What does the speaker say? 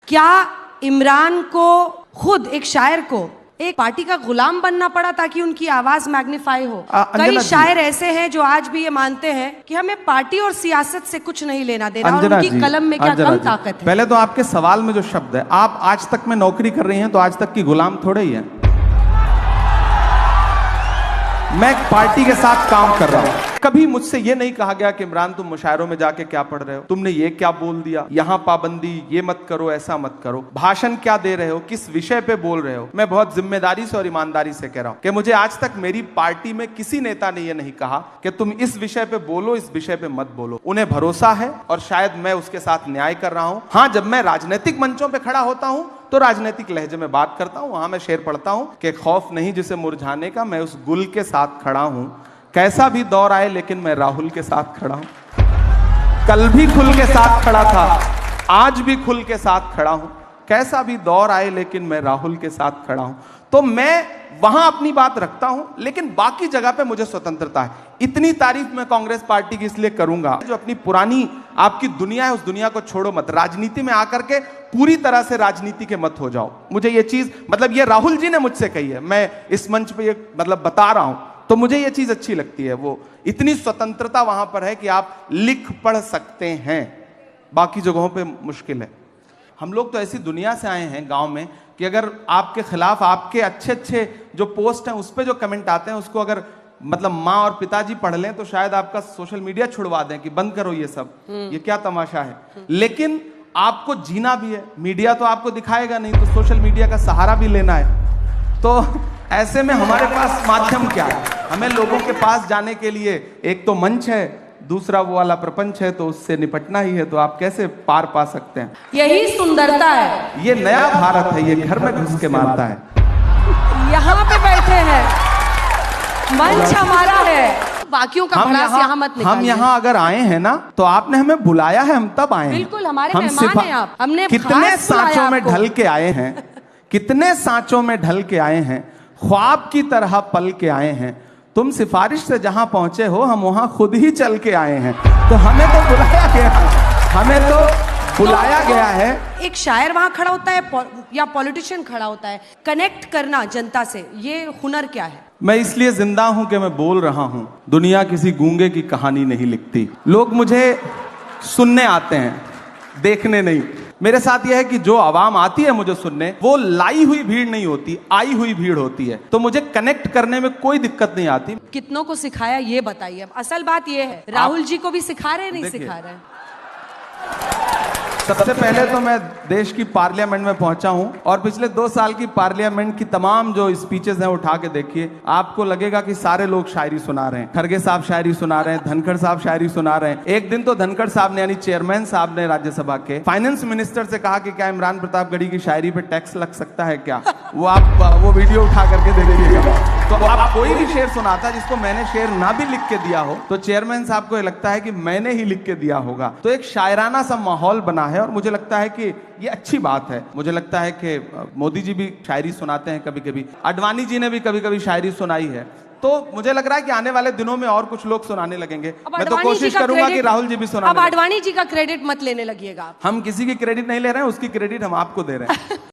क्या इमरान को खुद एक शायर को एक पार्टी का गुलाम बनना पड़ा ताकि उनकी आवाज मैग्नीफाई हो? कई शायर ऐसे हैं जो आज भी ये मानते हैं कि हमें पार्टी और सियासत से कुछ नहीं लेना देना और उनकी कलम में क्या कम ताकत है। पहले तो आपके सवाल में जो शब्द है, आप आज तक में नौकरी कर रही हैं तो आज तक की गुलाम थोड़े ही है। मैं एक पार्टी के साथ काम कर रहा हूं। कभी मुझसे ये नहीं कहा गया कि इमरान तुम मुशायरों में जाके क्या पढ़ रहे हो, तुमने ये क्या बोल दिया, यहां पाबंदी, ये मत करो, ऐसा मत करो, भाषण क्या दे रहे हो, किस विषय पे बोल रहे हो। मैं बहुत जिम्मेदारी से और ईमानदारी से कह रहा हूं कि मुझे आज तक मेरी पार्टी में किसी नेता ने यह नहीं कहा कि तुम इस विषय पे बोलो, इस विषय पे मत बोलो। उन्हें भरोसा है और शायद मैं उसके साथ न्याय कर रहा हूं। हाँ, जब मैं राजनीतिक मंचों पर खड़ा होता हूं तो राजनीतिक लहजे में बात करता हूं। वहां मैं शेर पढ़ता हूं कि खौफ नहीं जिसे मुरझाने का, मैं उस गुल के साथ खड़ा हूं। कैसा भी दौर आए लेकिन मैं राहुल के साथ खड़ा हूं। कल भी खुल के साथ खड़ा था, आज भी खुल के साथ खड़ा हूं। कैसा भी दौर आए लेकिन मैं राहुल के साथ खड़ा हूं। तो मैं वहां अपनी बात रखता हूं, लेकिन बाकी जगह पे मुझे स्वतंत्रता है। इतनी तारीफ मैं कांग्रेस पार्टी की इसलिए करूंगा, जो अपनी पुरानी आपकी दुनिया है उस दुनिया को छोड़ो मत, राजनीति में आकर के पूरी तरह से राजनीति के मत हो जाओ। मुझे ये चीज मतलब ये राहुल जी ने मुझसे कही है, मैं इस मंच पे ये मतलब बता रहा हूं, तो मुझे ये चीज अच्छी लगती है। वो इतनी स्वतंत्रता वहां पर है कि आप लिख पढ़ सकते हैं, बाकी जगहों पे मुश्किल है। हम लोग तो ऐसी दुनिया से आए हैं गांव में कि अगर आपके खिलाफ आपके अच्छे अच्छे जो पोस्ट हैं उस पर जो कमेंट आते हैं उसको अगर मतलब माँ और पिताजी पढ़ लें तो शायद आपका सोशल मीडिया छुड़वा दें कि बंद करो ये सब, ये क्या तमाशा है। लेकिन आपको जीना भी है, मीडिया तो आपको दिखाएगा नहीं, तो सोशल मीडिया का सहारा भी लेना है। तो ऐसे में हमारे पास माध्यम क्या है? हमें लोगों के पास जाने के लिए एक तो मंच है, दूसरा वो वाला प्रपंच है, तो उससे निपटना ही है। तो आप कैसे पार पा सकते हैं? यही सुंदरता है। ये नया भारत है, ये घर में घुस के मारता है। यहाँ पे बैठे हैं, मंच हमारा है, बाकियों का भड़ास यहाँ मत निकालिए। हम यहाँ अगर आए हैं ना तो आपने हमें बुलाया है, हम तब आए हैं। बिल्कुल हमारे मेहमान हैं आप। हमने कितने सांचों में ढल के आए हैं, कितने सांचों में ढल के आए हैं, ख्वाब की तरह पल के आए हैं। तुम सिफारिश से जहां पहुंचे हो, हम वहां खुद ही चल के आए हैं। तो हमें तो बुलाया गया, हमें तो बुलाया गया है। एक शायर वहां खड़ा होता है या पॉलिटिशियन खड़ा होता है, कनेक्ट करना जनता से, ये हुनर क्या है? मैं इसलिए जिंदा हूं कि मैं बोल रहा हूं। दुनिया किसी गूंगे की कहानी नहीं लिखती। लोग मुझे सुनने आते हैं, देखने नहीं। मेरे साथ यह है कि जो आवाम आती है मुझे सुनने, वो लाई हुई भीड़ नहीं होती, आई हुई भीड़ होती है। तो मुझे कनेक्ट करने में कोई दिक्कत नहीं आती। कितनों को सिखाया ये बताइए। असल बात ये है, राहुल जी को भी सिखा रहे नहीं सिखा रहे? सबसे पहले तो मैं देश की पार्लियामेंट में पहुंचा हूं और पिछले 2 साल की पार्लियामेंट की तमाम जो स्पीचेस हैं उठा के देखिए, आपको लगेगा कि सारे लोग शायरी सुना रहे हैं। खड़गे साहब शायरी सुना रहे हैं, धनखड़ साहब शायरी सुना रहे हैं। एक दिन तो धनखड़ साहब ने यानी चेयरमैन साहब ने राज्यसभा के फाइनेंस मिनिस्टर से कहा कि क्या इमरान प्रतापगढ़ी की शायरी पे टैक्स लग सकता है क्या? वो आप वो वीडियो उठा करके दे दीजिएगा। तो आप कोई भी शेर सुनाता जिसको मैंने शेर ना भी लिख के दिया हो, तो चेयरमैन साहब को ये लगता है कि मैंने ही लिख के दिया होगा। तो एक शायराना सा माहौल बना है और मुझे लगता है कि ये अच्छी बात है। मुझे लगता है कि मोदी जी भी शायरी सुनाते हैं कभी कभी, अडवाणी जी ने भी कभी कभी शायरी सुनाई है। तो मुझे लग रहा है कि आने वाले दिनों में और कुछ लोग सुनाने लगेंगे। मैं तो कोशिश करूंगा कि राहुल जी भी सुनाने। अब अडवाणी जी का क्रेडिट मत लेने लगिएगा। हम किसी की क्रेडिट नहीं ले रहे हैं, उसकी क्रेडिट हम आपको दे रहे हैं।